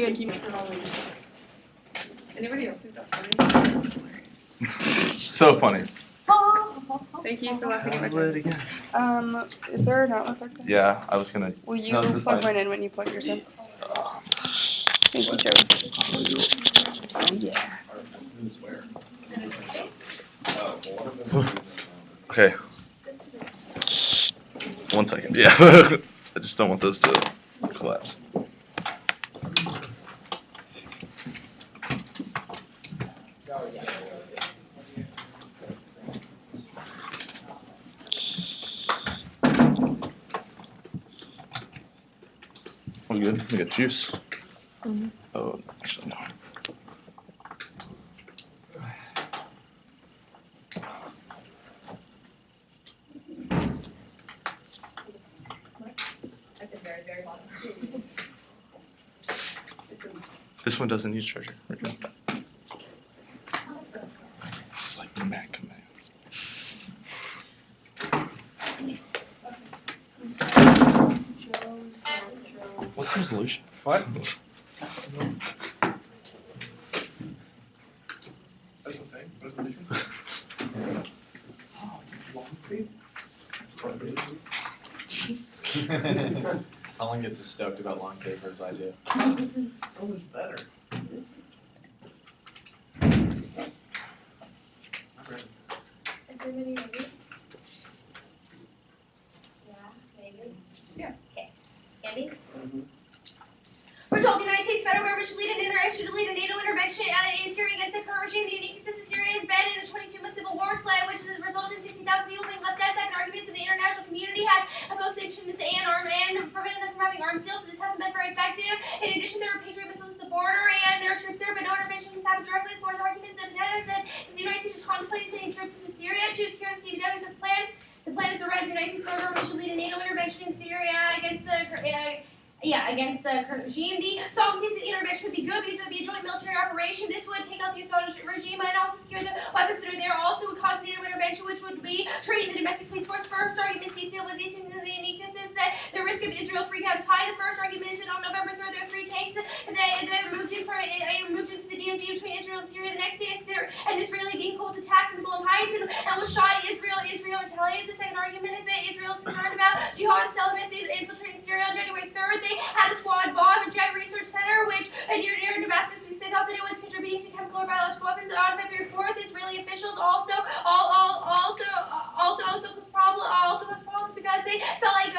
really good. Anybody else think that's funny? So funny. Thank you for laughing at my Play it again. Is there an outlet plug there? Yeah, I was gonna. Will you No, that's plug fine. mine in when you plug yours in? Thank you, Joe. Oh, yeah. Okay. 1 second. Yeah. I just don't want those to collapse. We good? We got juice. Mhm. Oh, actually no. This one doesn't need charger. We're good. It's like the Mac commands. What's the resolution? What? Colin gets as stoked about long paper as I do. So much better. Everybody ready? Yeah, maybe. Yeah. Okay. Andy? Resolved, the United States federal government should lead an international NATO intervention in Syria against the current regime. The uniqueness of Syria has been in a 22-month civil war which has resulted in 60,000 people being left dead. Second arguments that the international community has opposed sanctions and prevented them from having arms deals, so this hasn't been very effective. In addition, there are Patriot missiles at the border and there are troops there, but no intervention has happened directly. For the arguments of NATO said that the United States is contemplating sending troops into Syria to secure the CBW as planned. The plan is to rise the United States federal government should lead a NATO intervention in Syria against the current regime. The Solomon says that the intervention would be good because it would be a joint military operation. This would take out the Assad regime and also secure the weapons that are there. Also would cause a NATO intervention, which would be treating the domestic police force. First argument, destabilization of the uniqueness is that the risk of Israel freak out is high. The first argument is that on November 3rd, there are 3 tanks that moved into the DMZ between Israel and Syria. The next day, an Israeli vehicle was attacked in the Golan Heights and was shot at Israel retaliated. The second argument is that Israel is concerned about jihadist elements infiltrating Syria on January 3rd. They had a squad bomb a Jet Research Center, which near Damascus, because they thought that it was contributing to chemical or biological weapons. On February 4th, Israeli officials also caused problems because they felt like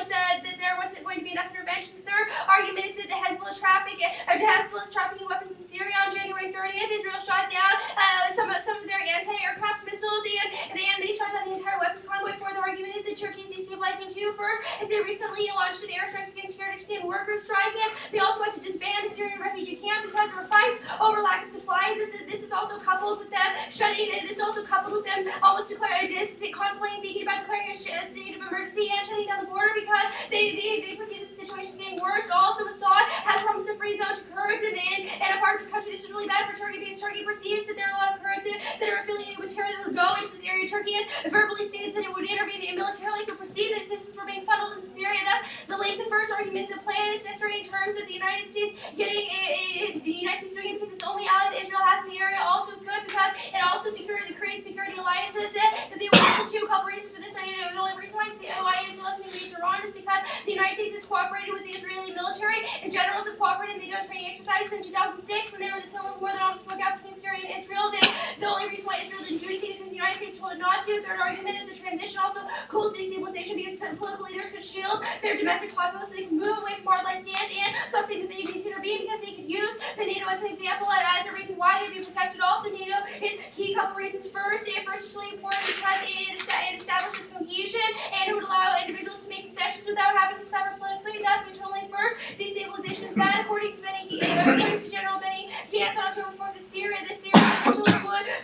that there wasn't going to be enough intervention. The third argument is that the Hezbollah is trafficking weapons in Syria. On January 30th, Israel shot down some of their anti-aircraft missiles and they shot down the entire weapons convoy. Fourth argument is that Turkey is destabilizing too. First, as they recently launched an airstrikes against Kurdistan workers striking. They also want to disband a Syrian refugee camp because there were fights over lack of supplies. This is also coupled with them almost contemplating thinking about declaring a state of emergency and shutting down the border because they perceive that the situation is getting worse. Also, Assad has promised a free zone to Kurds in a part of his country. This is really bad for Turkey because Turkey perceives that there are a lot of Kurds that are affiliated with terror that would go into this area. Turkey has verbally stated that it would intervene militarily if it perceived that assistance were being funneled into Syria. Thus, the length of first argument is the plan is necessary in terms of the United States doing it because it's the only ally that Israel has in the area. Also, it's good because it also creates security alliances that they will listen to. A couple reasons for this. The only reason why Israel is engaged Iran is because the United States has cooperated with the Israeli military and generals have cooperated. They done training exercises in 2006 when they were the civil war that almost broke out between Syria and Israel. The only reason why Israel didn't do anything is because the United States told it not to. Third argument is the transition also cools destabilization because political leaders could shield their domestic populace so they can move away from hardline stance and stop saying that they need to intervene because they could use the NATO as an example as a reason why they'd be protected. Also, NATO is key. Couple reasons. First, it's really important because it establishes cohesion and it would allow individuals to make concessions without having to suffer politically. That's internally. First, destabilization is bad. According to General Benny Gantz on October 4th, the Syrian officials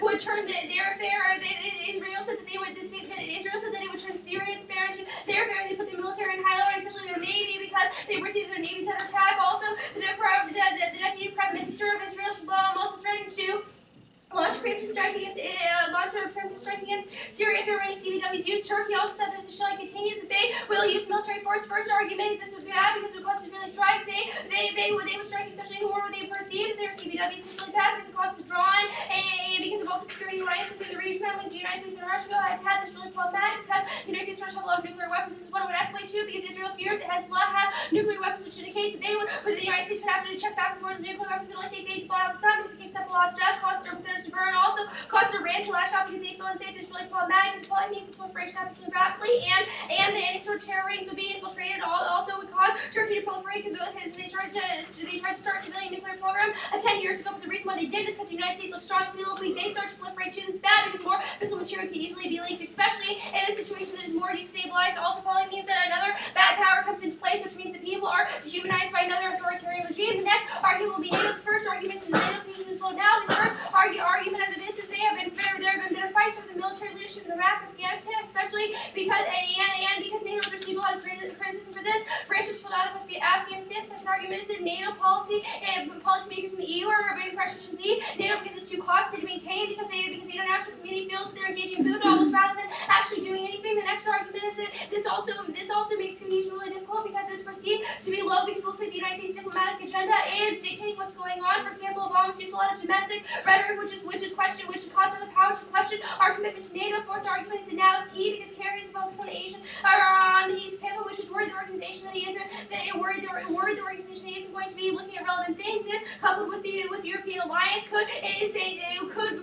would turn their affair. Israel said that it would turn Syria's affair into their affair. They put their military in highlight, especially their navy, because they perceive their navy's under attack. Also, the deputy prime minister of Israel, Shalom, also threatened to launch a preemptive strike against Syria if there were any CBWs used. Turkey also said that if the shelling continues, that they will use military force. First argument is this would be bad because it would cause Israeli strikes. They would strike especially NPW is really bad because it causes drawing, and because of all the security alliances in the region, that means the United States and Russia go head to head. That's really problematic because the United States and Russia have a lot of nuclear weapons. This is what it would escalate to because Israel fears it has nuclear weapons, which indicates that but the United States would have to check back and forth with nuclear weapons. It only takes 8 to blow out the sun because it kicks up a lot of dust, causes urban centers to burn, also causes Iran to lash out because they feel unsafe. This is really problematic because it probably means the proliferation happens really rapidly, and any sort of terror rings would be infiltrated. Also would cause Turkey to proliferate because they tried to start a civilian nuclear program 10 years ago. But the reason why they did is because the United States looks strong and we look weak. They start to proliferate too. This is bad because more fissile material can easily be linked, especially in a situation that is more destabilized. Also probably means that another bad power comes into place, which means that people are dehumanized by another authoritarian regime. The next argument will be NATO. The first argument is the NATO cohesion is low now. The first argument under this is there have been better fights with the military leadership in Iraq and Afghanistan, especially because because NATO has received a lot of criticism for this. France just pulled out of Afghanistan. Second argument is that NATO policy and policymakers in the EU are being pressured to leave NATO because it's too costly to maintain because the international community feels that they're engaging in boondoggles rather than actually doing anything. The next argument is that this also makes cohesion really difficult because it's perceived to be low because it looks like the United States diplomatic agenda is dictating what's going on. For example, Obama's used a lot of domestic rhetoric, which is causing the powers to question our commitment to NATO. Fourth argument is that now is key because Kerry is focused on the East Pivot, which is worried the organization that he isn't going to be looking at relevant things. Is coupled with the European alliance could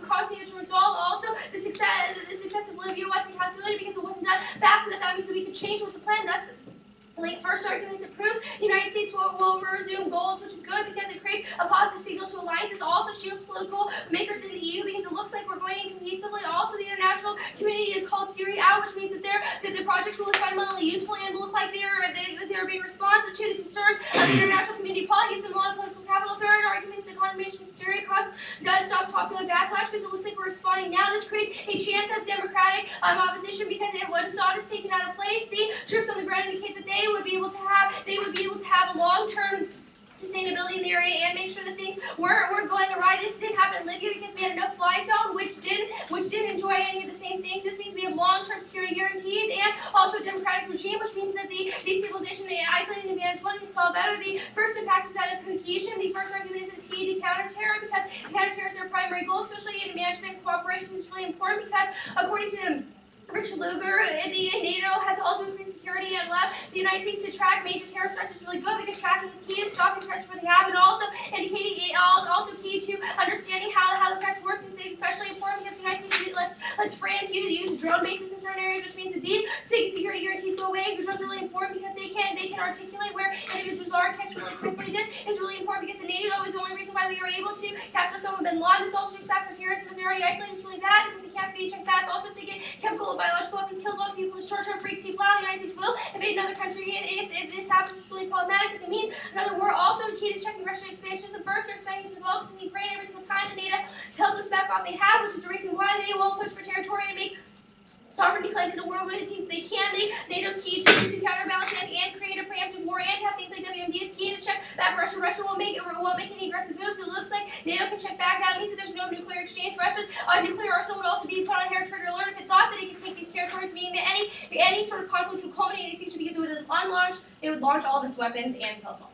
cause NATO to resolve. Also, the success of Libya wasn't calculated because it wasn't done fast enough. That means that we could change with the plan. Thus, first argument, it proves the United States will resume goals, which is good because it creates a positive signal to alliances. Also shields political makers in the EU because it looks like we're going cohesively. Also, the international community is called Syria out, which means that the projects will be fundamentally useful and will look like they are being responsive to the concerns of the international community. Probably gives them a lot of political capital. Third argument is the condemnation of Syria does stop popular backlash because it looks like we're responding now. This creates a chance of democratic opposition because when Assad is taken out of place, the troops on the ground indicate that they would be able to have a long-term sustainability in the area and make sure that things weren't going awry. This didn't happen in Libya because we had a no-fly zone, which didn't enjoy any of the same things. This means we have long-term security guarantees and also a democratic regime, which means that the destabilization, the isolating and management is all better. The first impact is that of cohesion. The first argument is it's key to counter-terror because counter-terror is our primary goal, especially in management and cooperation. Is really important because according to Richard Lugar, the NATO has also increased security and allowed the United States to track major terror threats. Is really good because tracking is key to stopping threats before they happen. Also indicating also key to understanding how the threats work. This is especially important because the United States lets France use drone bases in certain areas, which means that these security guarantees go away. Drones are really important because they can articulate where individuals are and catch really quickly. This is really important because the NATO is the only reason why we are able to capture Osama bin Laden. This also reaches back for terrorists because they're already isolated. It's really bad because they can't be checked back. Also, if they get chemical biological weapons, kills a lot of people in the short term, freaks people out. The United States will invade another country, and if this happens, it's really problematic because it means another war. Also, key to checking Russian expansions. And first, they're expanding to the Balkans and Ukraine every single time the NATO tells them to back off. They have, which is the reason why they will push for territory and make sovereignty claims in a world where they think they can. NATO's key to counterbalance and create a preemptive war and have things like WMD is key to check back Russia. Russia won't make any aggressive moves. So it looks like NATO can check back. That means that there's no nuclear exchange. Russia's nuclear arsenal would also be put on hair trigger alert if it thought that it could take these territories, meaning that any sort of conflict would culminate in extinction because it would launch all of its weapons and kill us all.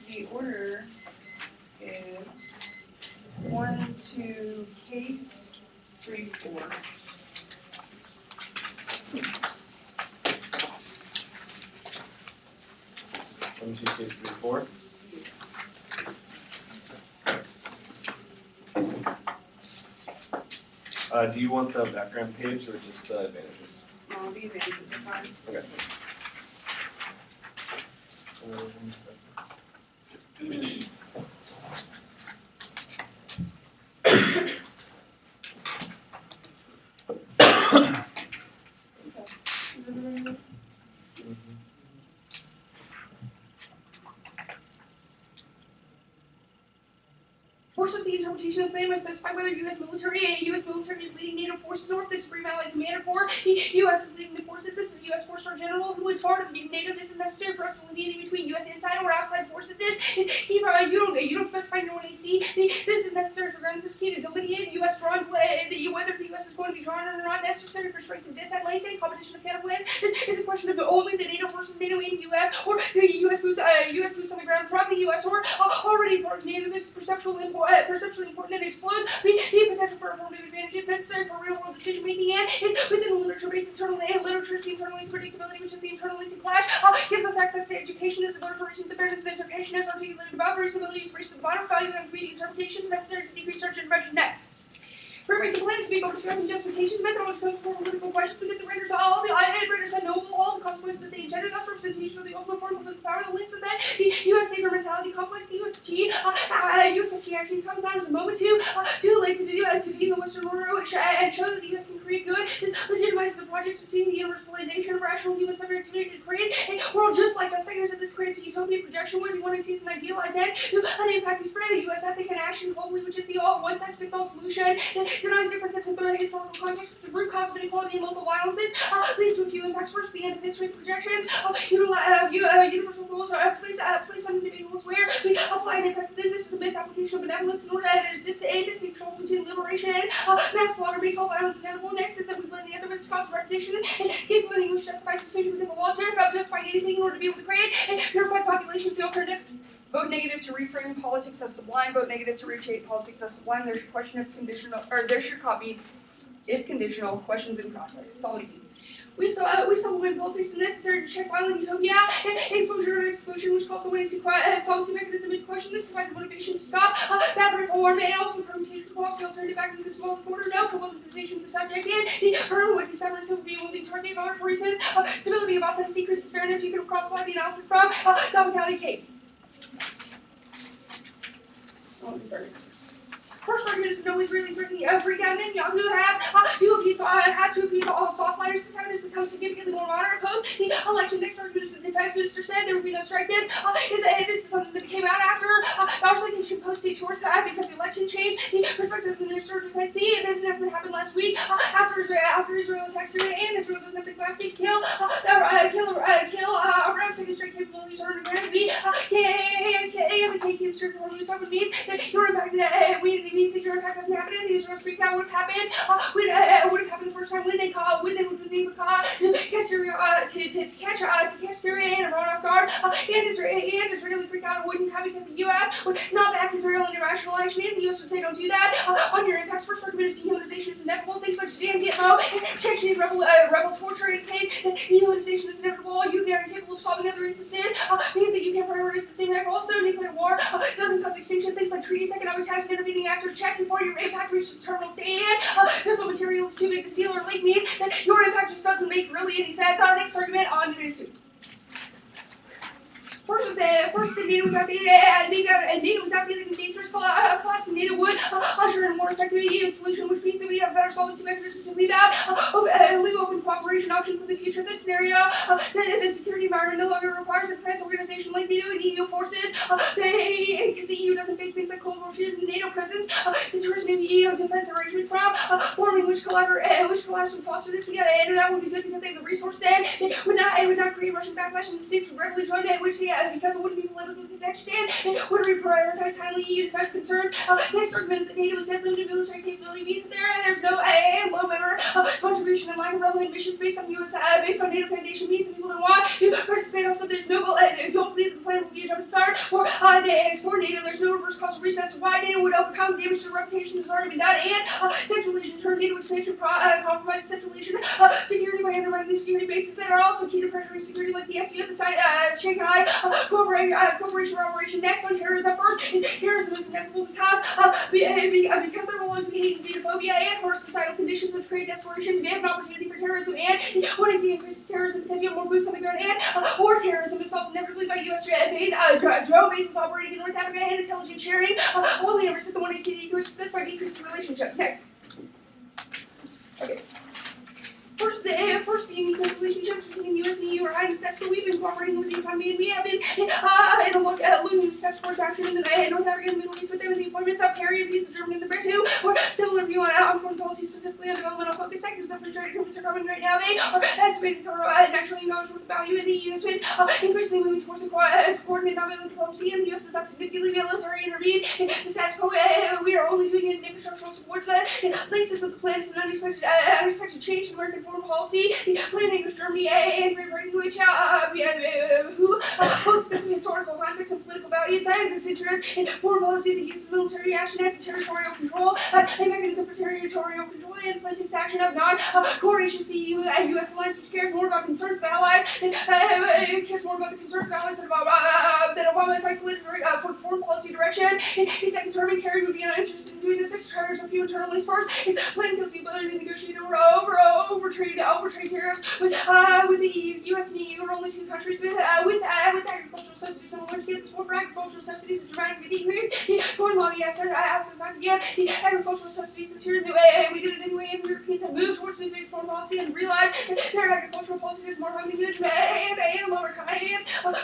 The order is 1, 2, case, 3, 4. 1, 2, 3, 4. Do you want the background page or just the advantages? No, the advantages are fine. Okay. Forces the interpretation of the plan must specify whether U.S. military is leading NATO forces or if this is Supreme Allied Commander Corps. The U.S. is leading the forces. This is a U.S. four-star general who is part of NATO. This is necessary for us to delineate between U.S. inside or outside forces. You don't specify no one AC. This is necessary for grounds. This is key to delineate U.S. drawn whether the U.S. is going to be drawn or not necessary for strength of this and lacing competition of cattle plans. This is a question of only the NATO versus NATO in U.S. or the U.S. boots on the ground from the U.S. or already part of NATO. This is perceptually important and explodes the potential for affirmative advantages necessary for real-world decision-making and is within the literature-based internal literature, the internal predictability, which is the internal clash, gives us access to education. This is learned for reasons of fairness and education as articulated above. Reasonability is raised to the bottom, value and community interpretations necessary to decrease search and prevention. Next. Framing complaints being discussing justifications, methodological political questions, because it renders all the renders unknowable all the consequences that they intended. Thus, representation of the ultimate form of political power, the links of that the U.S. savior mentality complex, the USFG action comes down as a moment too late to be in the Western order, which and show that the U.S. can create good. This legitimizes the project of seeing the universalization of rational human subjectivity to create a world just like us. Second is that this creates a utopian projection where the one who sees an idealized end, an impact we spread a U.S. ethic and action globally, which is the one-size-fits-all solution. Denies differences in the historical context. It's the root cause of inequality and local violences. Leads to a few impacts. First, the end of history projections. Universal goals are placed on individuals where we apply an impact. This is a misapplication of benevolence in order that there's distinct control between liberation and mass slaughter makes all violence inevitable. Next is that we blend the other with this cause of repetition and escape from English justifies decision because the laws don't justify anything in order to be able to create and purify populations. The alternative. Vote negative to reframe politics as sublime. Vote negative to reshape politics as sublime. There should question its conditional, or there should copy its conditional questions in process. Solid C. We supplement politics is necessary to check violent utopia and exposure to exclusion, which calls the way to solvency mechanism into question. This provides motivation to stop bad reform and also permutation co-ops the alternative back into the small border. No problematization of the subject and the earner would be severance would be a moving target vote for reasons stability of offense decreases fairness. You can cross-apply the analysis from topicality case. First argument is no Israeli freak out Netanyahu has to appease all soft lighters. The cabinet has become significantly more moderate post the election. Next argument is the defense minister said there would be no strike. This is something that came out after obviously he should post state tours because the election changed the perspective of the minister of defense. This never happened last week after Israel attacks Syria and Israel doesn't have the capacity to kill around second straight capabilities are underground. We and the KK strict from news would mean that your impact means that your impact doesn't happen. The Israel freak out would have happened. Would have happened the first time when they would catch Syria to catch Syria and run off guard. And Israeli freak out wouldn't come because the U.S. would not back Israel in irrational action. And the U.S. would say don't do that. On your impacts, first argument is dehumanization is inevitable. Things like Sudan, Vietnam, and Chechen rebel torture indicate that dehumanization is inevitable. You are incapable of solving other instances. Means that you can't prioritize the same act. Also, nuclear war doesn't cause extinction. Things like treaties, economic ties, and intervening actors check before your impact reaches terminal state. And fissile material is too big to steal or leak means that your impact just doesn't make really any sense. Next argument on division 2. First, the NATO was out there in dangerous collapse, and NATO would usher in a more effective EU solution, which means that we have better solvency mechanisms to leave open cooperation options in the future. This scenario, the security environment no longer requires a defense organization like NATO and EU forces, because the EU doesn't face things like Cold War fears and NATO presence, deterrence of EU defense arrangements from forming which collapse would foster this. We got to enter that would be good because they have the resource then. It would not create Russian backlash, and the states would regularly join it, which because it wouldn't be politically contentious and would reprioritize highly EU defense concerns. Next argument is that NATO has limited military capability means that there's no low member contribution and lack of relevant missions based on NATO foundation means that people don't want to participate. Also, there's no don't believe the plan will be a concerned for NATO. There's no reverse causal reason as to why NATO would overcome damage to the reputation that has already been done, and Central Asian term NATO expansion compromises Central Asian security by undermining the security bases that are also key to pressuring security, like the SCO, the Shanghai Cooperation Operation. Next on terrorism, first is terrorism is inevitable because there will always be hate and xenophobia and worse societal conditions which create desperation. We have an opportunity for terrorism, and when I see increases terrorism because you have more boots on the ground, and war terrorism is solved inevitably by U.S. drone bases operating in North Africa and intelligence sharing. Only ever since the 1ACD decreases this by decreasing relationships. Next. Okay. First, the unique relationships between the U.S. and the EU are hiding steps that we've been cooperating with the economy, and we have been looking steps towards action in the North Africa and the Middle East with them in the appointments of Kerry and the German and the Brit, who were similar view on foreign policy, specifically on developmental focus sectors. The free trade agreements are coming right now. They are estimated to cover $9 trillion worth of value, and the EU has been increasingly moving towards coordinated non-violent diplomacy, and the U.S. has not significantly military intervened in the status quo. We are only doing it in infrastructural support that links us with the plans and unexpected change in American foreign policy. Planning with Germany and Great Britain, which who both this historical context and political values, science interest in foreign policy, the use of military action as a territorial control, a mechanism for territorial control, and plaintiff's action of non-coordination to the EU and U.S. alliance, which cares more about concerns of allies than cares more about the concerns of allies than Obama's isolated for foreign policy direction. In his second term, and Kerry would be uninterested in doing this. Six charters of few internal links first is planning the ability to negotiate over trade tariffs with the EU. U.S. and EU are only two countries with agricultural subsidies on large scale. The support for agricultural subsidies is dramatically decreased. The foreign lobby asked us not to get the agricultural subsidies this year. We did it anyway, and the Europeans have moved towards food-based foreign policy and realized that their agricultural policy is more highly good and lower and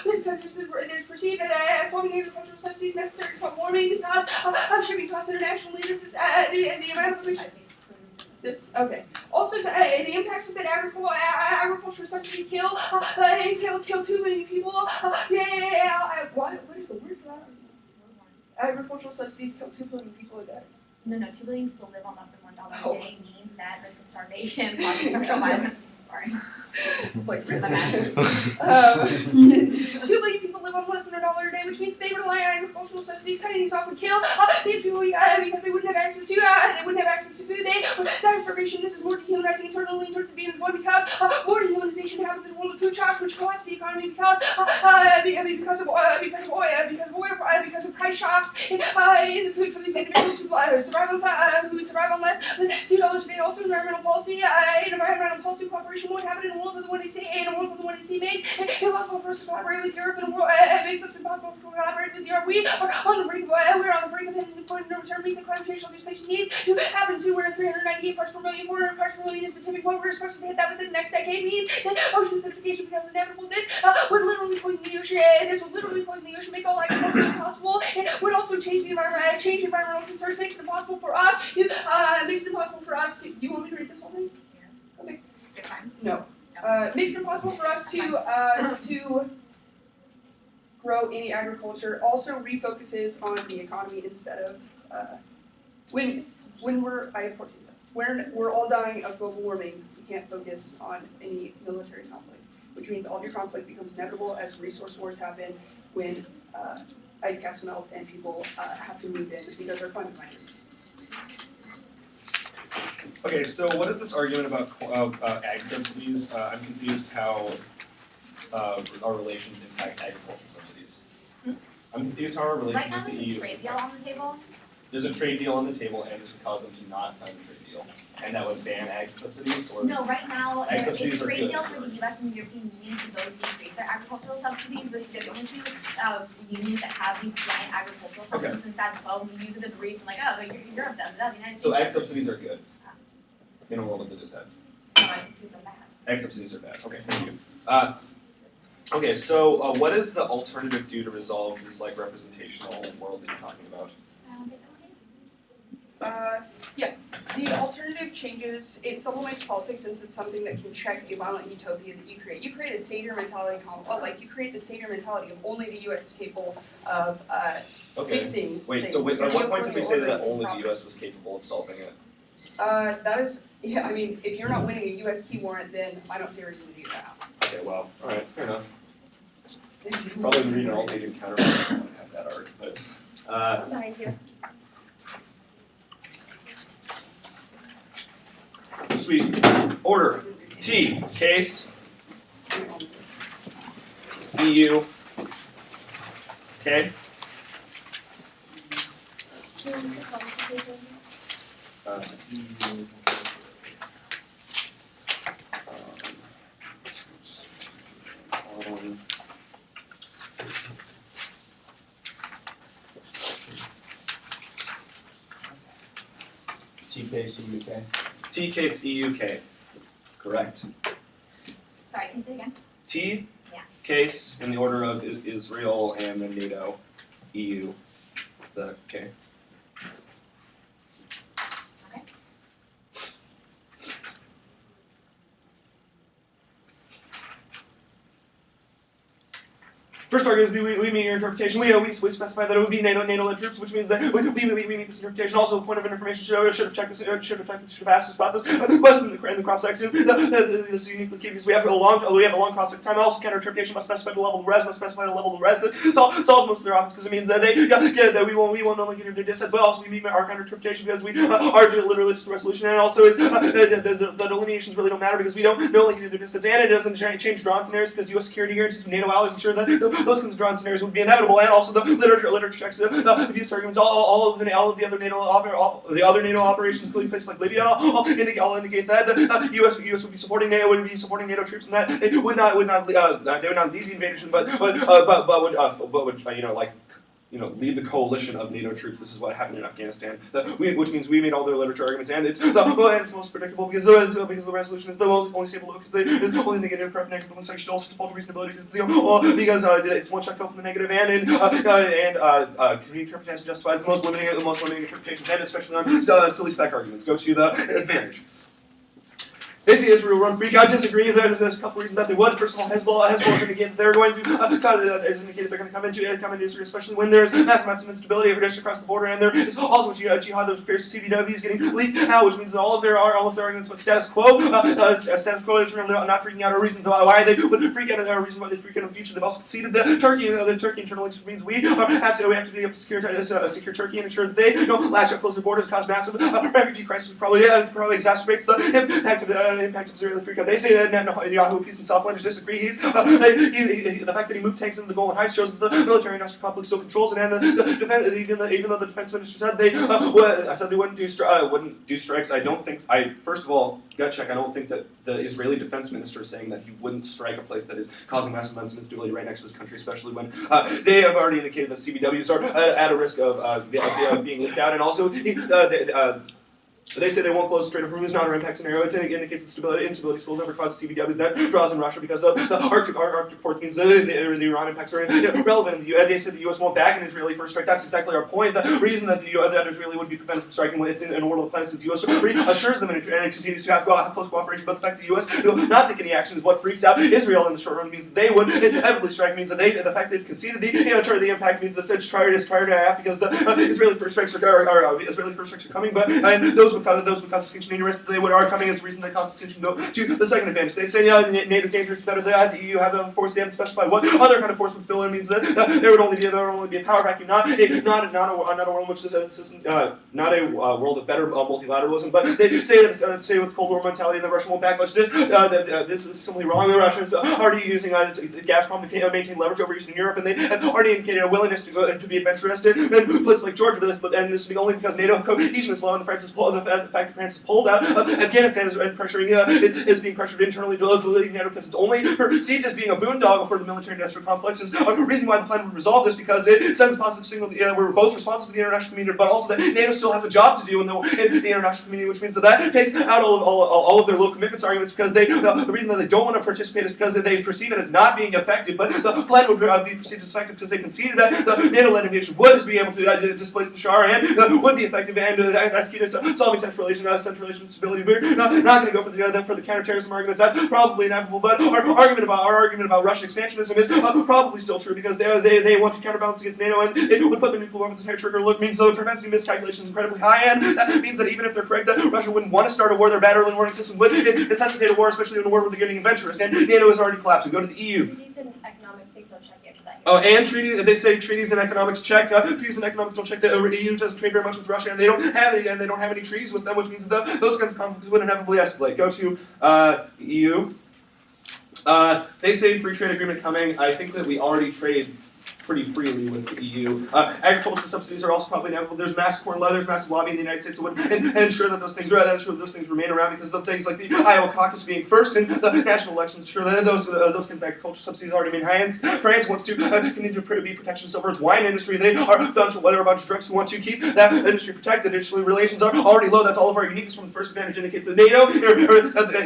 with countries that is perceived as solving agricultural subsidies necessary to stop warming because of shipping costs internationally. This is the amount of information. Also, the impact is that agricultural subsidies kill 2 million people. What is the word for that? Agricultural subsidies kill 2 million people a day. No, 2 billion people live on less than $1 a day means that risk of starvation, causes structural violence. Sorry. It's like really bad. 2 million people live on less than $1 a day, which means they rely on agricultural subsidies. Cutting these off would kill these people because they wouldn't have access to food. They would die of starvation. This is more dehumanizing internally towards the advantage one because more dehumanization happens in the world of food shocks, which collapse the economy because of price shocks in the food for these individuals who survive on less than $2 a day. Also, environmental policy cooperation won't happen in a world of the one AC makes it impossible for us to collaborate with Europe, and it makes us impossible to collaborate with Europe. We're on the brink of hitting the point of no return. Means that climate change legislation needs to happen soon. We're at 398 parts per million. 400 parts per million is the tipping point. We're expected to hit that within the next decade. Means that ocean acidification becomes inevitable. This would literally poison the ocean. Make all agriculture impossible. It would also change the environment. Change environmental concerns. Makes it impossible for us. You want me to read this whole thing? Okay. Good time. No. Makes it impossible for us to grow any agriculture. Also refocuses on the economy instead of when I have 14 seconds. When we're all dying of global warming, you can't focus on any military conflict, which means all of your conflict becomes inevitable as resource wars happen when ice caps melt and people have to move in because they're climate migrants. Okay, so what is this argument about ag subsidies? I'm confused how our relations impact agricultural subsidies. I'm confused how our Right relations now with there's the a EU. trade deal on the table. There's a trade deal on the table, and this would cause them to not sign the trade deal, and that would ban ag subsidies. Or No, right now Ag it's a subsidies are trade good. deal for the U.S. and the European Union to both decrease their agricultural subsidies, but they're the only two unions that have these giant agricultural subsidies and status quo. We use it as a reason, like, oh, but Europe does it, the United States. so ag subsidies are good in a world of this said. Subsidies are bad. Ag subsidies are bad. Okay, thank you. Okay, so what does the alternative do to resolve this like representational world that you're talking about? The alternative changes, it supplements politics since it's something that can check a violent utopia that you create. You create a savior mentality, you create the savior mentality of only the U.S. is capable of fixing Wait, things. so at what point did we say that Geopolitical only the problems. U.S. was capable of solving it? That is, yeah, I mean, if you're not winning a U.S. key warrant, then I don't see a reason to do that. Okay, well, alright, fair enough. Probably read an alt-agent counterpart. I don't have that art, but Behind you. sweet. Order. T. Case. EU. Okay. EU. TKCUK. TKCUK. Correct. Sorry, can you say it again? T. Yeah. Case in the order of Israel and then NATO, EU. The K. Okay. First argument is we meet your interpretation. We specify that it would be NATO-led troops, which means that we meet this interpretation. Also, the point of information should have checked this, should have asked us about this. But in the cross-section, this is uniquely key because we have a long cross-section time. Also, counter interpretation must specify the level of res, must specify the level of res. It solves most of their options because it means that that we won't only get their dissent, but also we meet our counter interpretation because we are literally just the resolution, and also the delineations really don't matter because we don't only get their dissents, and it doesn't change drawn scenarios because U.S. security guarantees from NATO allies ensure that those kinds of drawn scenarios would be inevitable, and also the literature checks abuse arguments. All of the other NATO operations, including places like Libya, all indicate that the U.S. would be supporting NATO troops, and that it would not they would not lead the invasion, but would lead the coalition of NATO troops. This is what happened in Afghanistan, which means we made all their literature arguments, and it's most predictable because the resolution is the only stable because it's only negative prep negative looks like should also default to reasonability because it's one check from the negative and community interpretation justifies the most limiting interpretations, and especially on silly spec arguments go to the advantage. They see Israel run free. I disagree. There's a couple reasons that they would. First of all, Hezbollah is indicated that they're going to come into Israel, especially when there's massive instability across the border, and there is also jihad. Those fierce CBWs getting leaked out, which means that all of their arguments about status quo, Israel not freaking out, are reasons why they would freak out. There are reasons why they freak out in the future. They've also conceded that Turkey internally, which means we have to be able to secure Turkey and ensure that they don't latch up close to borders, cause massive refugee crisis, probably exacerbates the impact of Israeli freak out. They say that Netanyahu, peace and soft language, disagree. The fact that he moved tanks into the Golan Heights shows that the military-industrial complex still controls it, and even though the defense minister said they wouldn't do strikes. First of all, gut check. I don't think that the Israeli defense minister is saying that he wouldn't strike a place that is causing massive instability right next to his country, especially when they have already indicated that CBWs are at a risk of being leaked out, and also they say they won't close the Strait of Hormuz, not an impact scenario. It indicates that instability spills over causes CBWs that draws in Russia because of the Arctic ports means the Iran impacts are relevant. They said the U.S. won't back an Israeli first strike. That's exactly our point. The reason that that Israeli would be prevented from striking in a world of the planet is the U.S. assures them and it continues to have close cooperation. But the fact that the U.S. will not take any action is what freaks out Israel in the short run. Means that they would inevitably strike. Means that the fact they've conceded the impact means that it's prior to half because the Israeli first strikes are coming. But those would cause Constitution any risk that they are coming as a reason that Constitution go to the second advantage. They say NATO dangerous, better than the EU have the force. They haven't specified what other kind of force would fill in. Means that there would only be a power vacuum, not a world which is not a world of better multilateralism. But they say with Cold War mentality and the Russian won't backlash this. This is simply wrong. The Russians are already using its Gazprom to maintain leverage over Eastern Europe, and they have already indicated a willingness to be adventurous in places like Georgia. This will be only because NATO cohesion is low, and the fact that France is pulled out of Afghanistan is being pressured internally to leave NATO because it's only perceived as being a boondoggle for the military-industrial complex. Is a reason why the plan would resolve this because it sends a positive signal that we're both responsible to the international community, but also that NATO still has a job to do in the international community, which means that takes out all of their low commitments arguments because the reason that they don't want to participate is because they perceive it as not being effective, but the plan would be perceived as effective because they conceded that the NATO-led invasion would be able to displace Bashar and would be effective, and that's key to solving Central Asian stability. We're not going to go for the counterterrorism arguments. That's probably inevitable, but our argument about Russian expansionism is probably still true because they want to counterbalance against NATO, and it would put their nuclear weapons in hair trigger look means the propensity to miscalculation is incredibly high, and that means that even if they're correct that Russia wouldn't want to start a war, their bad early warning system would necessitate a war, especially in a war where they're getting adventurous, and NATO is already collapsing. Go to the EU. These are economic things, so check it. get to that. Oh, and treaties. They say treaties and economics check. Treaties and economics don't check. The EU doesn't trade very much with Russia, and they don't have any. And they don't have any treaties with them, which means that those kinds of conflicts would inevitably escalate. Go to EU. They say free trade agreement coming. I think that we already trade pretty freely with the EU. Agricultural subsidies are also probably inevitable. There's massive corn leather, there's massive lobby in the United States and ensure that those things remain around because of things like the Iowa caucus being first in the national elections. Ensure that those kind of agricultural subsidies already in hands. France wants to continue to be protectionist over its wine industry. They are a bunch of drugs who want to keep that industry protected. Additionally, relations are already low. That's all of our uniqueness from the first advantage indicates that NATO or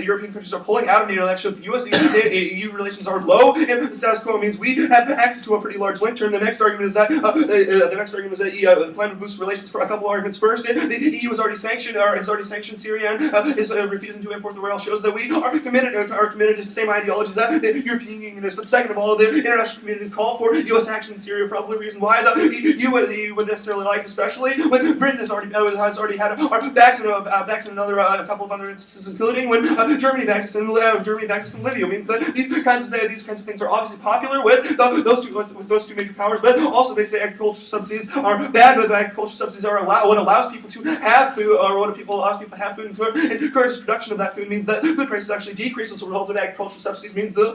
European countries are pulling out of NATO. That shows the U.S. EU relations are low, and the status quo means we have access to a pretty large link term. The next argument is that the plan would boost relations for a couple of arguments. First, the EU has already sanctioned Syria and is refusing to import the oil. Shows that we are committed to the same ideologies that the European Union is. But second of all, the international community's call for U.S. action in Syria probably the reason why the EU would necessarily like, especially when Britain has already had our backs in another couple of other instances, including when Germany backed us in Libya. Means that these kinds of things are obviously popular with those two major powers. But also they say agricultural subsidies are bad, but agricultural subsidies are what allows people to have food, or what allows people to have food and encourages production of that food. Means that food prices actually decrease as a result of agricultural subsidies. Means those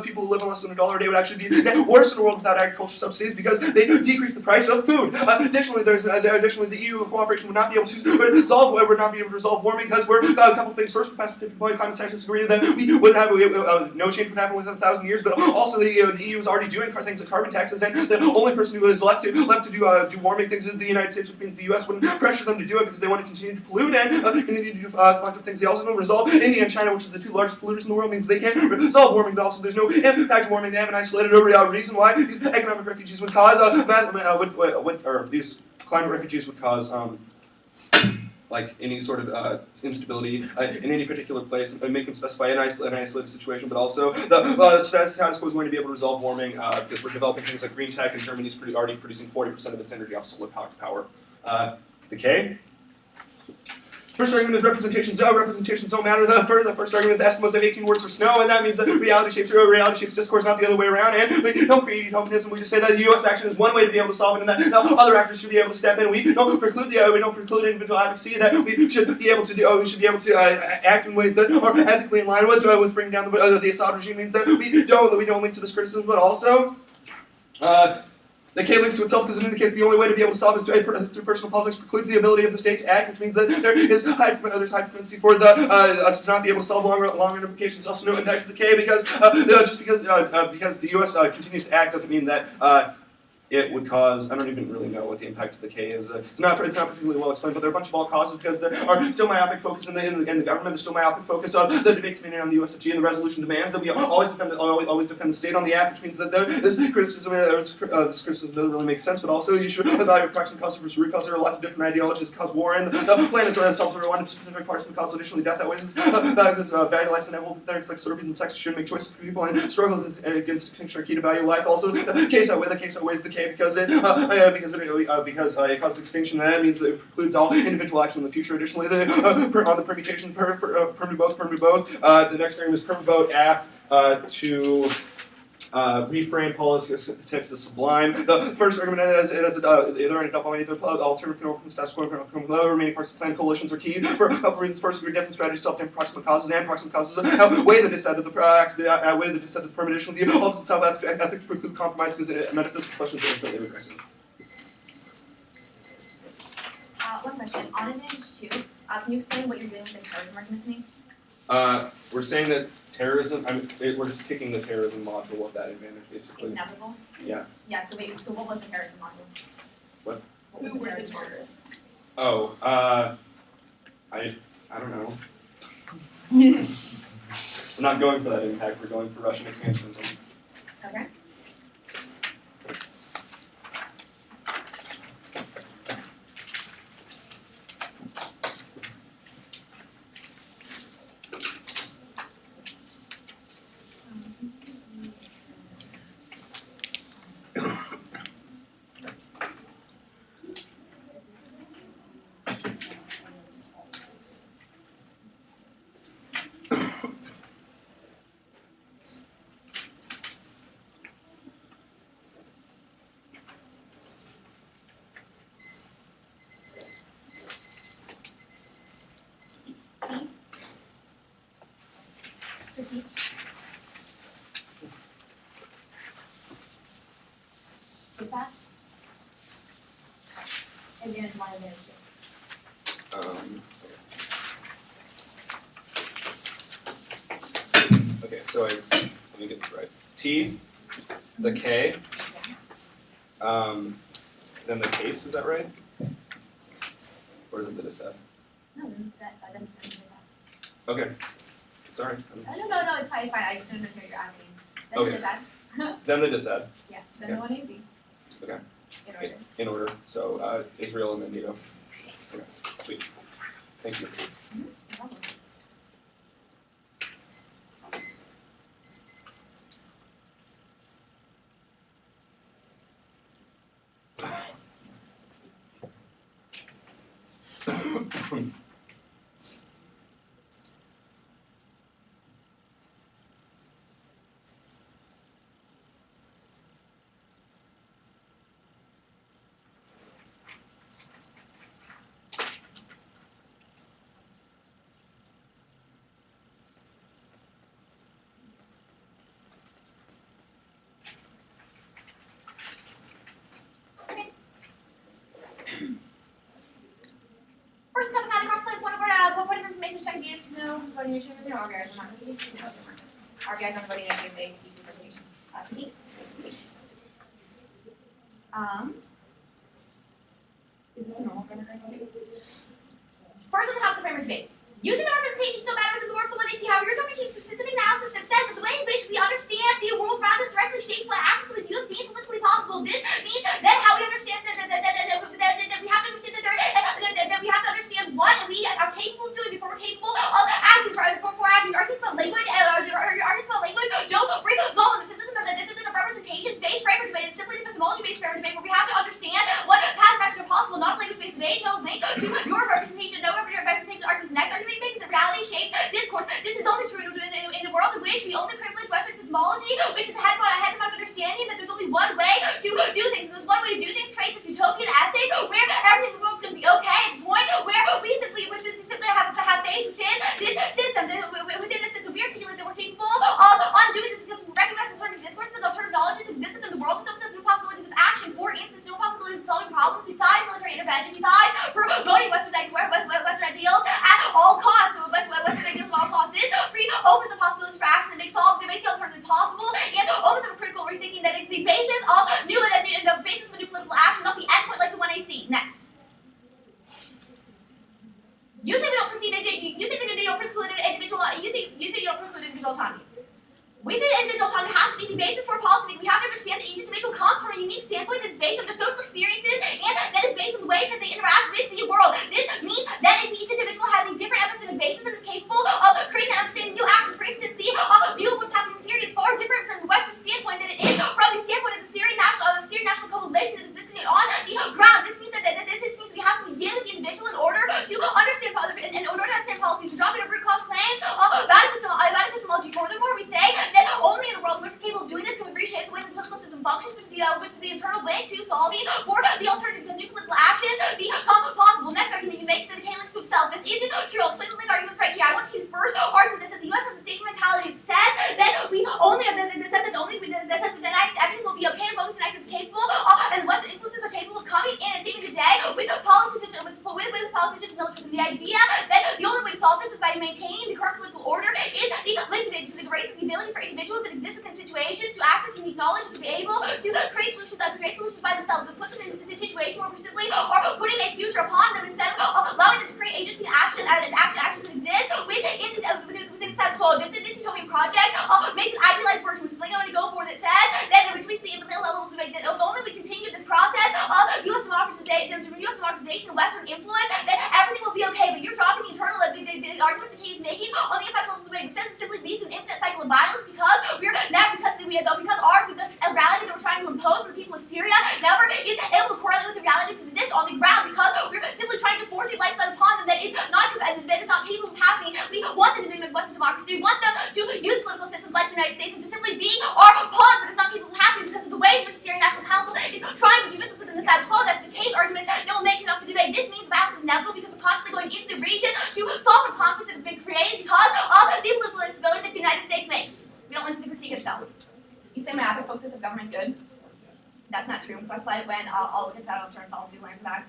people who live on less than $1 a day would actually be worse in the world without agricultural subsidies because they decrease the price of food. Additionally, the EU cooperation would not be able to resolve warming because we're a couple of things. First, we passed the tipping point climate scientists agree that we wouldn't have no change would happen within 1,000 years. But also the EU is already doing things like carbon taxes, and the only person who is left to do warming things is the United States, which means the U.S. wouldn't pressure them to do it because they want to continue to pollute and continue to do collective things. They also don't resolve India and China, which are the two largest polluters in the world, means they can't resolve warming. But also there's no impact of warming. They have an isolated reason why these economic refugees would cause these climate refugees would cause like any sort of instability in any particular place, and make them specify an isolated situation, but also the status quo is going to be able to resolve warming because we're developing things like green tech, and Germany's already producing 40% of its energy off solar power. Decay. First argument is representations don't matter. The first argument is the Eskimos have 18 words for snow, and that means that reality shapes discourse, not the other way around. And we don't create utopianism. We just say that the U.S. action is one way to be able to solve it, and that other actors should be able to step in. We don't preclude individual advocacy. That we should be able to act in ways that are ethically in line with bringing down the Assad regime. Means that we don't link to this criticism, but also. The K links to itself because it indicates the only way to be able to solve this through personal politics precludes the ability of the state to act, which means that there's high propensity for us to not be able to solve longer implications. Also, no impact to the K because because the U.S. Continues to act doesn't mean that. It would cause, I don't even really know what the impact of the K is. It's not particularly well explained, but there are a bunch of all causes because there are still myopic focus in the government. There's still myopic focus of the debate committee on the USFG, and the resolution demands that we always defend the state on the act, which means that this criticism doesn't really make sense. But also, you should evaluate proximate causes versus root cause. There are lots of different ideologies that cause war, and the plan is to solve one specific parts of cause additionally death that way. Because value life and inevitable things like service and sex should make choices for people and struggle against extinction are key to value life. Also, the case outweighs the K because it causes extinction, and that means that it precludes all individual action in the future. Additionally, on the permutation, perm to both. The next argument is perm vote to reframe politics as sublime. The first argument is either alternative can status quo remaining parts of the plan. Coalitions are key for a couple reasons. First, we're different strategies, self-damn proximate causes, and proximate causes outweigh the dissent of the permutation. The also self-ethics preclude compromise because metaphysical questions are completely regressive. One question. On advantage 2, can you explain what you're doing with this terrorism argument to me? We're saying that terrorism, we're just kicking the terrorism module of that advantage, basically. It's inevitable? Yeah. Yeah, so what was the terrorism module? What? Who were the terrorists? Oh, I don't know. We're not going for that impact, we're going for Russian expansionism. Okay. T. What's that? Advantage 1, advantage 2. Okay, so it's, let me get this right. T, the K, then the case, is that right? Or is it the disad? No, that's just Okay, sorry. No, it's fine, I just don't know what you're asking. Then Okay. the disad. Then the disad, Yeah, then the one easy. Okay. In order. in order, so Israel and then NATO. Okay, sweet. Thank you. No problem. First step in across the point of information checking views to know voting issue with their RBIs. I'm not going to be RBIs on voting issue if they keep this information. Continue. Is this a normal framework? First on the top of the framework debate. Using the representation so matter within the workflow, see how your topic keeps a specific analysis that says that the way in which we understand the world around us directly shapes what access with use being politically possible. This means that how we understand that we have to understand that we have to understand what we are capable of doing before we're capable of acting. For acting, arguments about language, don't resolve them. This isn't a representation-based framework debate. It's simply an epistemology-based framework debate where we have to understand what paths of action are possible, not a language-based debate, no link to your representation, no representation arguments. Next argument makes that reality shapes discourse. This is only true in a world in which we only privilege Western epistemology, which is a hegemonic understanding that there's only one way to do things. And there's one way to do things, create this utopian ethic where everything in the world's going to be okay. At the point where we simply have to have faith within this system. Within this system, we articulate that we're capable of doing this because we recognize alternative discourses and alternative knowledges exist within the world. So there's new possibilities of action. For instance, new possibilities of solving problems besides military intervention, besides promoting Western ideals at all costs. So Western ideals at all costs. This opens the possibilities for action that makes the alternative possible and opens up a critical rethinking that is the basis of new political action, not the endpoint like the 1AC. Next. You say we don't preclude individual autonomy. We say that individual autonomy has to be the basis for policy. We have to understand that each individual comes from a unique standpoint that's based on their social experiences and that is based on the way that they interact with the world. This means that each individual has a different epistemic basis and is capable of creating and understanding new actions. For instance, the view of what's happening in Syria is far different from the Western standpoint than it is from the standpoint of the Syrian National Coalition that is existing on the ground. This means that we have to begin with the individual in order to understand policies. We're dropping a root cause claims about epistemology. Furthermore, we say that only in a world where we're capable of doing this can we reshape the way the political system functions, which is the internal link to solving for the alternative because new political action become possible. Next argument you make is that the K links to itself. This isn't true. I'll explain the link arguments right here. I want to use first argument that says the U.S. has a safe mentality. It says that everything will be okay as long as the United States is capable and Western influences are capable of coming in and saving the day with policies such as militarism. The idea that the only way to solve this is by maintaining the current political order is the link to the grace of the ability for individuals that exist within situations to access unique knowledge and to be able to create solutions by themselves. This puts them in a situation where we simply are putting a future upon them instead of allowing them to create agency and action that exist within status quo. This utopian project makes an idealized version, which is the link I'm going to go for, that says that at least the middle level of debate, that only we continue this process of U.S. democratization, Western influence, that everything will be okay. But you're dropping the internal the arguments that he is making on the impact of the debate, which says it simply leads to an infinite cycle of violence because our reality that we're trying to impose on the people of Syria never is able to correlate with the realities that exist on the ground because we're simply trying to force a lifestyle upon them that is not capable of happening. We want them to mimic Western democracy. We want them to use political systems like the United States and to simply be our pawns, but it's not capable of happening because of the ways in which the Syrian National Council is trying to do business within the status quo. That's the case argument that will make enough to debate. This means violence is inevitable because we're constantly going into the region to solve the conflicts that have been created because of the political instability that the United States You say myopic focus of government good. That's not true. That's why when I'll look at that, I'll turn solvency learns back.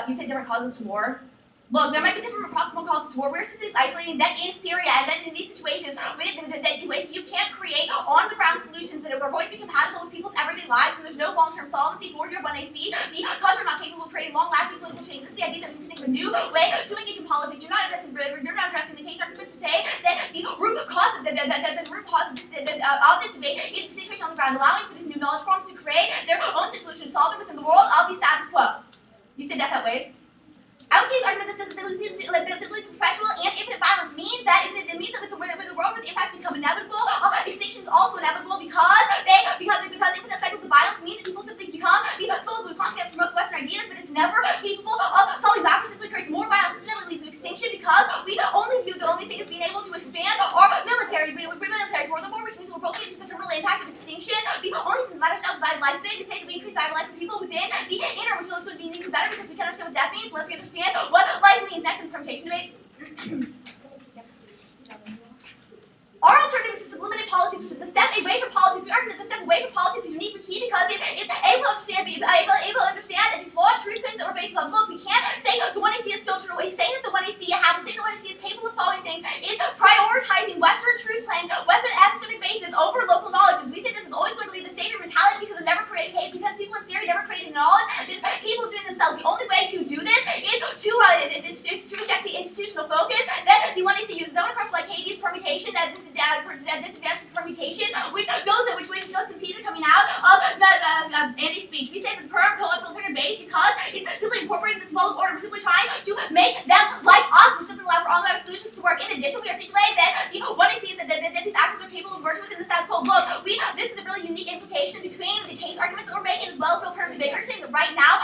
You say different causes to war. Look, there might be different proximal causes to war. We're specifically isolating that in Syria and then in these situations, if you can't create on-the-ground solutions that are going to be compatible with people's everyday lives, and there's no long-term solvency for your 1AC, because you're not capable of creating long-lasting political change. This is the idea that we need to think of a new way to engage in politics. You're not addressing the case arguments today that the root cause of this debate is the situation on the ground, allowing for these new knowledge forms to create their own situation, solving within the world of the status quo. You say that ways. Allocate's argument that says that leads to professional and infinite violence means that with the world where the impacts become inevitable, extinction is also inevitable because infinite cycles of violence mean that people simply become full of concept to promote Western ideas, but it's never capable of solving backwards. Simply creates more violence and generally leads to extinction because we only view the only thing as being able to expand our military furthermore, which means we're both into the terminal impact of extinction. The only thing that matters now is vital life today. We say that we increase vital life for people within the inner, which would be even better because we can understand what that means. Unless we understand what life means. Next in the permutation debate. Our alternative is limited politics, which is a step away from politics. We argue that the step away from politics is uniquely key because it is able to understand and the flawed truth things that we're based on. Look, we can't say the 1AC is still true. Saying that the 1AC happens, saying the 1AC is capable of solving things is prioritizing Western truth claims, Western epistemic bases over local knowledge. As we say, this is always going to be the savior mentality because because people in Syria never created knowledge. It's people doing themselves. The only way to do this is to reject the institutional focus that the 1AC uses. I want to press like Hades permutation, that disadvantage permutation, which just conceded coming out of Andy's speech. We say that the perm co-ops alternative base because it's simply incorporated this model of order. We're simply trying to make them like us, which doesn't allow for online solutions to work. In addition, we articulate that the 1AC that these actors are capable of merging within the status quo. Look, this is a really unique implication between the case arguments that we're making as well as the alternative debate. We're saying that right now,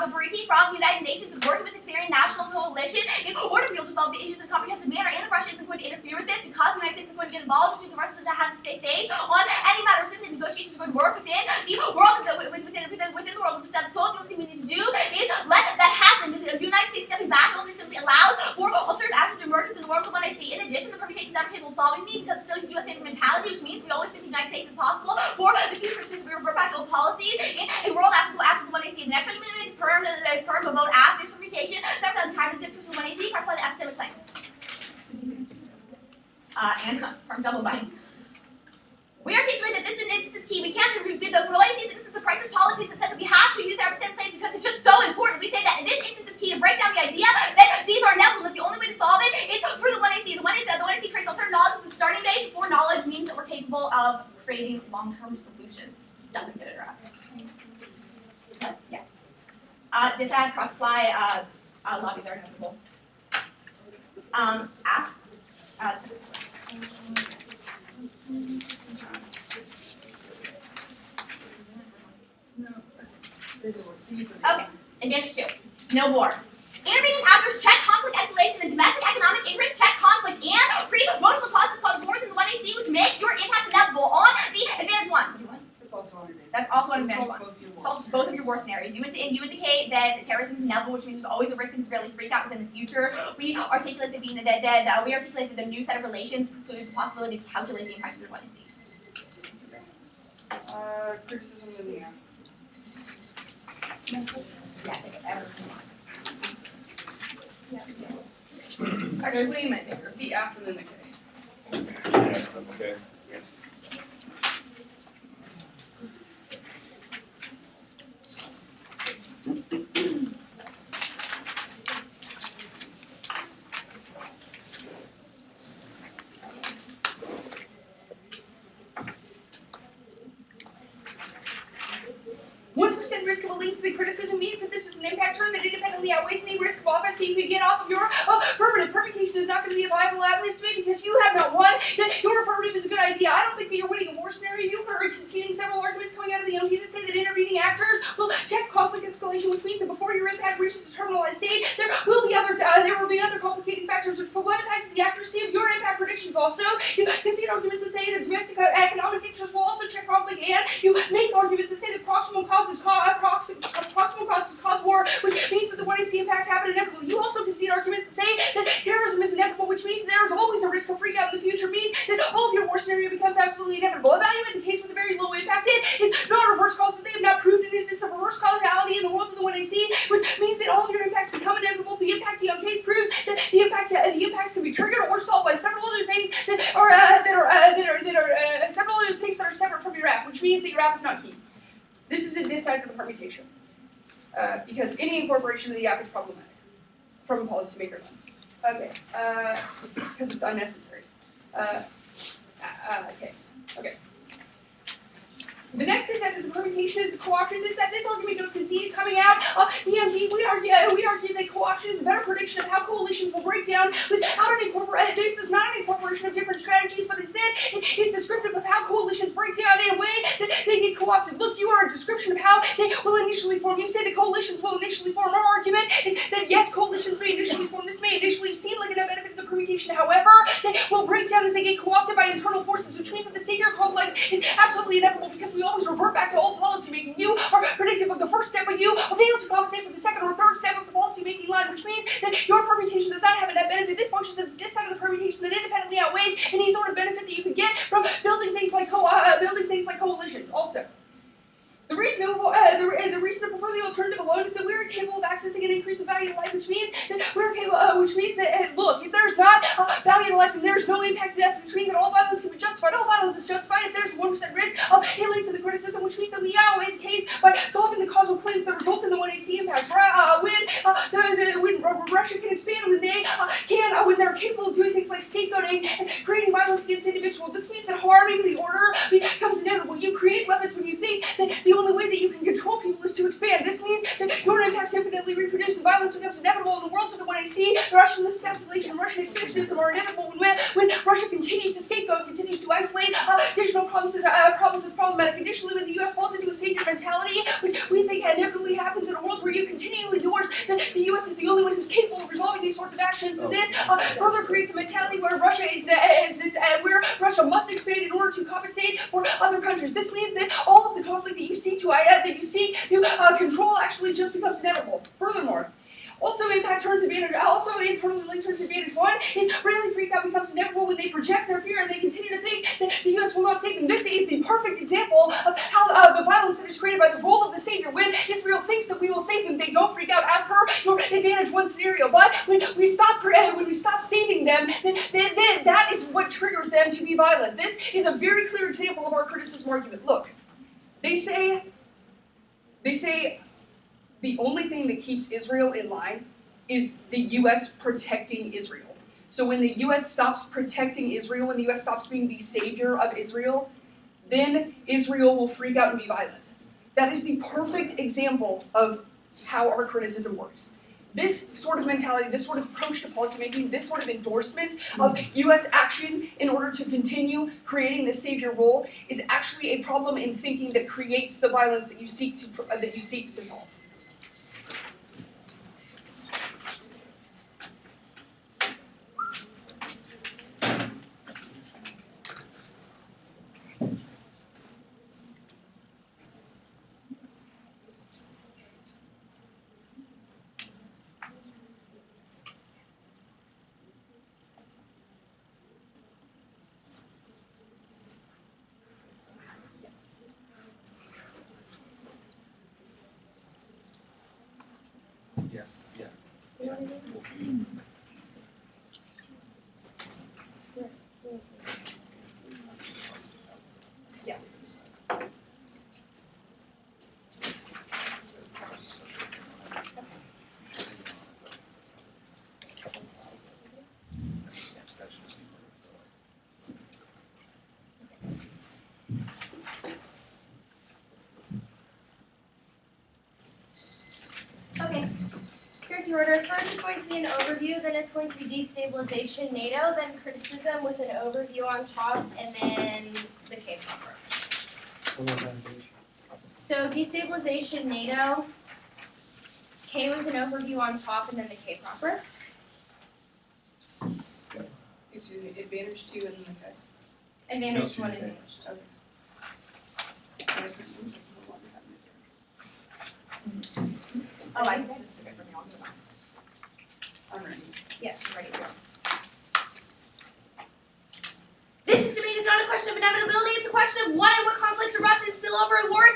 Bariki from the United Nations is working with the Syrian National Coalition in order to be able to solve the issues in a comprehensive manner, and Russia isn't going to interfere with this because the United States is going to get involved, which means Russia doesn't have to stay safe on any matter. Since the negotiations are going to work within the world within the world of the status quo, the only thing we need to do is let that happen. The United States stepping back only simply allows for alternative actors to emerge within the world of what I see. In addition, the permutation is never capable of solving these because it still uses USA mentality, which means we always think the United States is possible for the future, since we revert back to old policies in a world after the 1AC. The next argument is perm a vote after this permutation. Several times the discourse of the 1AC correspond to epistemic claims. And from double binds. We articulate that this is key. We can't do the 1AC. This is a crisis policy that says that we have to use our epistemic claims because it's just so important. We say that in this instance is key to break down the idea that these are inevitable. The only way to solve it is through the 1AC. The 1AC creates alternative knowledge as a starting base for knowledge means that we're capable of creating long-term solutions. Just doesn't get addressed. But, yes. Disadd, cross-apply, lobbies are inevitable. Okay, advantage 2. No war. Intervening actors check conflict escalation and domestic economic interests check conflict and pre-promotional clauses cause wars in the 1AC, which makes your impact inevitable on the advantage 1. That's also on advantage 1. Solves both of your war scenarios. You indicate that terrorism is inevitable, which means there's always a risk of Israeli freakout within the future. We articulate that the new set of relations includes the possibility to calculate the impact of your 1AC. Criticism in the air. Yeah, Actually, it's the F and then the K. Okay. Risk of a link to the criticism means that this is an impact turn that independently outweighs any risk of offense that you could get off of your affirmative. Permutation is not going to be a viable avenue to me because you have not won. Your affirmative is a good idea. I don't think that you're winning a war scenario. You are conceding several arguments coming out of the OT that say that intervening actors will check conflict escalation, which means that before your impact reaches the terminalized state, there will be other complicating factors which problematize the accuracy of your impact predictions. Also, you concede arguments that say that domestic economic interests will also check conflict, and you make arguments that say that proximal causes proximal cause war, which means that the 1AC impacts happen inevitably. You also concede arguments that say that terrorism is inevitable, which means there is always a risk of freak out in the future, means that all of your war scenario becomes absolutely inevitable. Evaluate the case with a very low impact is not reverse causal. They have not proved an instance of reverse causality in the world of the 1AC, which means that all of your impacts become inevitable. The Impactee case proves that the impacts can be triggered or solved by several other things that are several other things that are separate from your app, which means that your app is not key. This is this side of the permutation, because any incorporation of the app is problematic from a policymaker lens. Okay, because it's unnecessary. Okay. The next extent of the permutation is the co-option. Is that this argument goes conceded coming out of EMG. We argue that co-option is a better prediction of how coalitions will break down without an incorporation. This is not an incorporation of different strategies, but instead it is descriptive of how coalitions break down in a way that they get co-opted. Look, you are a description of how they will initially form. You say that coalitions will initially form. Our argument is that yes, coalitions may initially form. This may initially seem like a net benefit of the permutation. However, they will break down as they get co-opted by internal forces, which means that the savior complex is absolutely inevitable because we always revert back to old policy making. You are predictive of the first step, but you fail to compensate for the second or third step of the policy making line, which means that your permutation does not have a net benefit. This functions as a discount of the permutation that independently outweighs any sort of benefit that you could get from building things like coalitions. Also, the reason to prefer the alternative alone is that we are capable of accessing an increase in value to life, which means that look, if there's not value to life, then there's no impact to death, which means that all violence can be justified. All violence is justified if there's a 1% risk of alien to the criticism, which means that we outweigh the case by solving the causal claims that result in the 1AC impacts. When Russia can expand, when they're capable of doing things like scapegoating and creating violence against individuals, this means that harming the order becomes inevitable. You create weapons when you think that the only way that you can control people is to expand. This means that your impacts infinitely reproduce and violence becomes inevitable in the worlds of the 1AC. The Russian miscalculation and Russian expansionism are inevitable when Russia continues to scapegoat, continues to isolate additional problems as problematic. Additionally, when the U.S. falls into a savior mentality, which we think inevitably happens in a world where you continue to endorse that the U.S. is the only one who's capable of resolving these sorts of actions, this further creates a mentality where Russia where Russia must expand in order to compensate for other countries. This means that all of the conflict that you seek to control actually just becomes inevitable. Furthermore, also internally linked turns advantage one is really freak out becomes inevitable when they project their fear and they continue to think that the U.S. will not save them. This is the perfect example of how the violence that is created by the role of the savior. When Israel thinks that we will save them, they don't freak out as per your advantage one scenario. But when we stop saving them, then that is what triggers them to be violent. This is a very clear example of our criticism argument. Look, they say the only thing that keeps Israel in line is the U.S. protecting Israel. So when the U.S. stops protecting Israel, when the U.S. stops being the savior of Israel, then Israel will freak out and be violent. That is the perfect example of how our criticism works. This sort of mentality, this sort of approach to policymaking, this sort of endorsement of U.S. action in order to continue creating this savior role is actually a problem in thinking that creates the violence that you seek to solve. Okay, here's the order. First is going to be an overview, then it's going to be destabilization NATO, then criticism with an overview on top, and then the K proper. So destabilization NATO, K with an overview on top, and then the K proper. Excuse me, advantage 2 and then the K. Advantage 1 and advantage 2. Okay. Oh, I just took it from you. I'm ready. Yes, right here. This debate is not a question of inevitability, it's a question of what and what conflicts erupt and spill over. Wars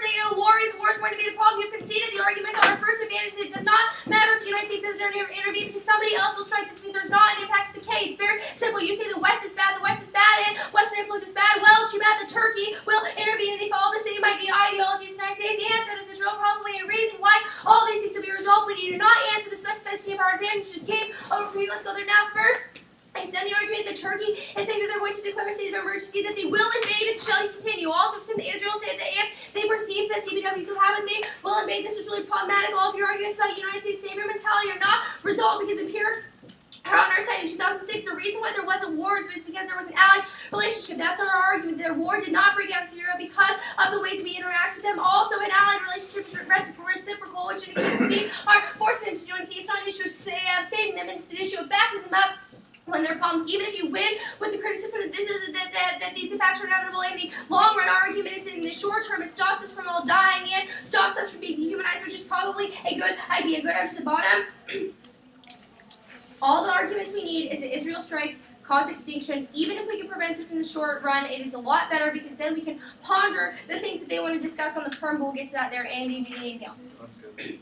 is going to be the problem. You conceded the arguments are our first advantage. It does not matter if the United States doesn't intervene because somebody else will strike. This means there's not an impact to the K. It's very simple. You say the West is bad, and Western influence is bad. Well, too bad the Turkey will intervene and they follow the same ideologies of the United States. The answer is Israel, probably a reason why all these things will be resolved. We do not answer the specificity of our advantages. Game over for you. Let's go there now first. I extend the argument that Turkey is saying that they're going to declare a state of emergency, that they will invade if the shellings continue. Also, extend that Israel said that if they perceive that CBWs will have it, they will invade. This is really problematic. All of your arguments about United States savior mentality are not resolved because empirics are on our side. In 2006, the reason why there wasn't wars was because there was an allied relationship. That's our argument. Their war did not bring out Syria because of the ways we interact with them. Also, an allied relationship is reciprocal, which indicates we are forcing them to do anything. It's not an issue of saving them, it's an issue of backing them up when there are problems. Even if you win with the criticism that this is that these impacts are inevitable in the long run, our argument is in the short term. It stops us from all dying and stops us from being dehumanized, which is probably a good idea. Go down to the bottom. All the arguments we need is that Israel strikes cause extinction. Even if we can prevent this in the short run, it is a lot better because then we can ponder the things that they want to discuss on the perm, but we'll get to that there. And do you need anything else? Sounds good. Can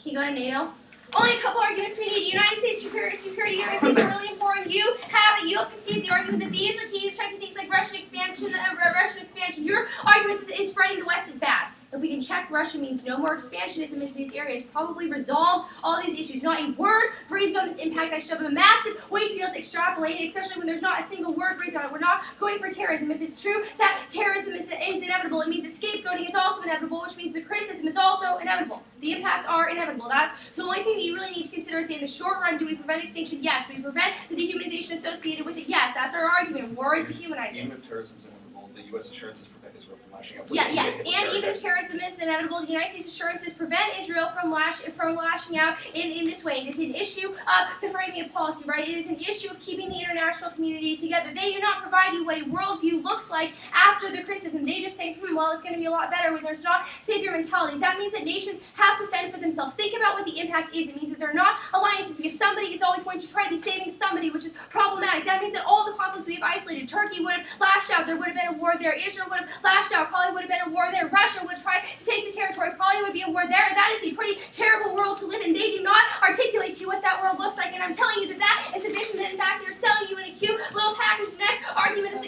you go to NATO? Only a couple arguments we need. United States security guarantees are really important. You have conceded the argument that these are key to checking things like Russian expansion. Your argument is spreading the West is bad. If we can check Russia means no more expansionism into these areas, probably resolves all these issues. Not a word breathed on this impact. I should have a massive way to be able to extrapolate it, especially when there's not a single word breathed on it. We're not going for terrorism. If it's true that terrorism is inevitable, it means that scapegoating is also inevitable, which means the criticism is also inevitable. The impacts are inevitable. That's the only thing that you really need to consider is in the short run, do we prevent extinction? Yes. Do we prevent the dehumanization associated with it? Yes. That's our argument. War is dehumanizing. Even if terrorism is inevitable, the U.S. assurances prevent Israel from lashing out. Yeah, yes, and even if terrorism is inevitable, the United States assurances prevent Israel from lashing out in this way. It is an issue of the framing of policy, right? It is an issue of keeping the international community together. They do not provide you what a worldview looks like after the criticism. They just say, well, it's going to be a lot better when there's not savior mentalities. That means that nations have to fend for themselves. Think about what the impact is. It means that they're not alliances because somebody is always going to try to be saving somebody, which is problematic. That means that all the conflicts we have isolated, Turkey would have lashed out. There would have been a war there. Israel would have lashed out. Probably would have been a war there. Russia would try to take the territory. Probably would be a war there. That is a pretty terrible world to live in. They do not articulate to you what that world looks like, and I'm telling you that that is a vision that, in fact, they're selling you in a cute little package. The next argument is,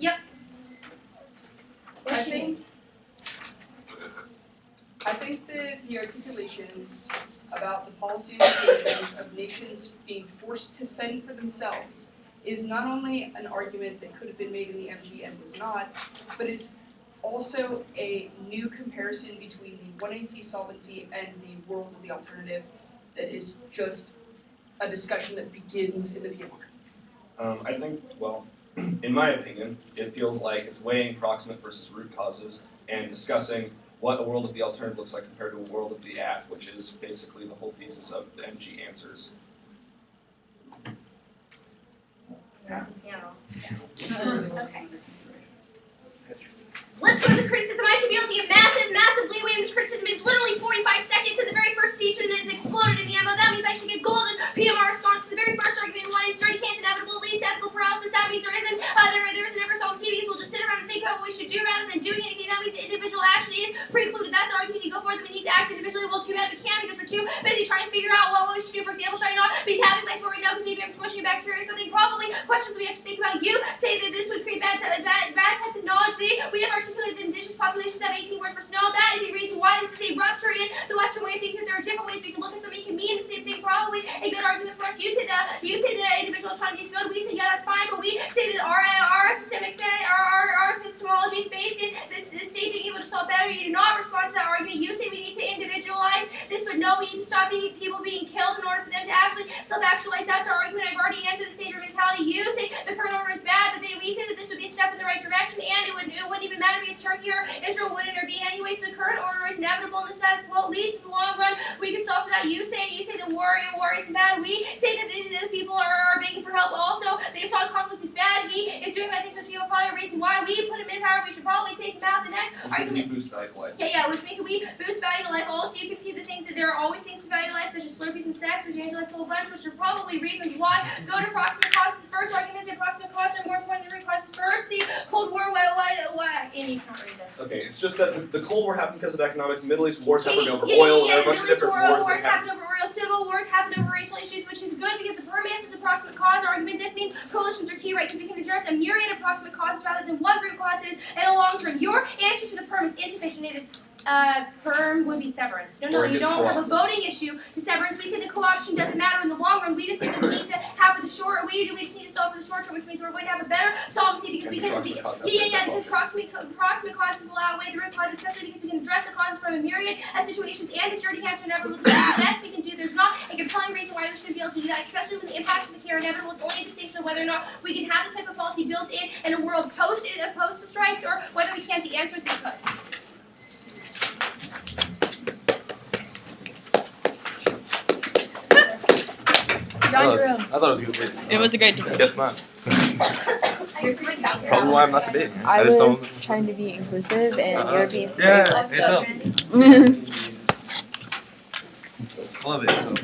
yep. I think that the articulations about the policy implications of nations being forced to fend for themselves is not only an argument that could have been made in the MG and was not, but is also a new comparison between the 1AC solvency and the world of the alternative that is just a discussion that begins in the PMR. I think, well, in my opinion, it feels like it's weighing proximate versus root causes and discussing what a world of the alternative looks like compared to a world of the AF, which is basically the whole thesis of the MG answers. That's a panel. Okay. Let's go to the criticism. I should be able to get massive leeway in this criticism. It's literally 45 seconds in the very first speech and then it's exploded in the ammo. That means I should get golden PMR response. The very first argument we want is dirty hands inevitable, least ethical paralysis. That means there isn't ever solved TVs. We'll just sit around and think about what we should do rather than doing anything. That means individual action is precluded. That's our argument. You go for it. We need to act individually. Well, too bad we can't because we're too busy trying to figure out what we should do. For example, should I not be tapping my foot right now because maybe I'm squishing a bacteria or something? Probably questions we have to think about. You say that this would create bad types of knowledge. We have articulated the indigenous populations have 18 words for snow. That is a reason why this is a rupture in the Western way of thinking that there are different ways we can look at something can mean the same thing. Probably a good argument for us. You say that individual autonomy is good. We say yeah, that's fine, but we say that our epistemology is based in this state being able to solve better. You do not respond to that argument. You say we need to individualize this, but no, we need to stop people being killed in order for them to actually self-actualize. That's our argument. I've already answered the savior mentality. You say the current order is bad, but we say that this would be a step in the right direction, and it wouldn't even matter because Turkey or Israel would intervene anyway, so the current order is inevitable. acceptable in the status quo. At least in the long run, we can solve for that. You say the war is bad. We say that the people are begging for help. Also, the Assad conflict is bad. He is doing bad things. Those people are probably a reason why we put him in power. We should probably take him out. The next argument. Boost value of life. Yeah, which means we boost value to life. Also, you can see the things that there are always things to value to life, such as Slurpees and sex, which Angela likes a whole bunch, which are probably reasons why. Go to proximate causes first. Arguments that proximate causes are more important than root causes first. The Cold War, why? Amy can't read this. Okay, it's just that the Cold War happened because of economics. The Middle East wars happened over Yeah, oil. yeah, There are a bunch of Middle East different wars. wars happened over oil. Civil wars happened over racial issues, which is good because the perm answers the proximate cause argument. This means coalitions are key, right? Because we can address a myriad of proximate causes rather than one root cause that is in a long term. Your answer to the perm is insufficient. It is perm would be severance. No, Or you against don't have a co-option. voting issue to severance. We say the co-option doesn't matter in the long run. We just think we need to have for the short. We just need to solve for the short term, which means we're going to have a better solvency because proximate cause because proximate causes will outweigh the root cause, especially because we can address the causes from a myriad of situations and if dirty hands are inevitable. The best we can do. There's not a compelling reason why we shouldn't be able to do that, especially when the impacts of the care are inevitable. It's only a distinction of whether or not we can have this type of policy built in a world post the strikes, or whether we can't. The answer is we could. I thought it was a good debate. It was a great debate. Guess not. Here's the Probably why I'm not debating. I just was don't. trying to be inclusive, and you were being super Yeah, aggressive. it's up. Love it. So.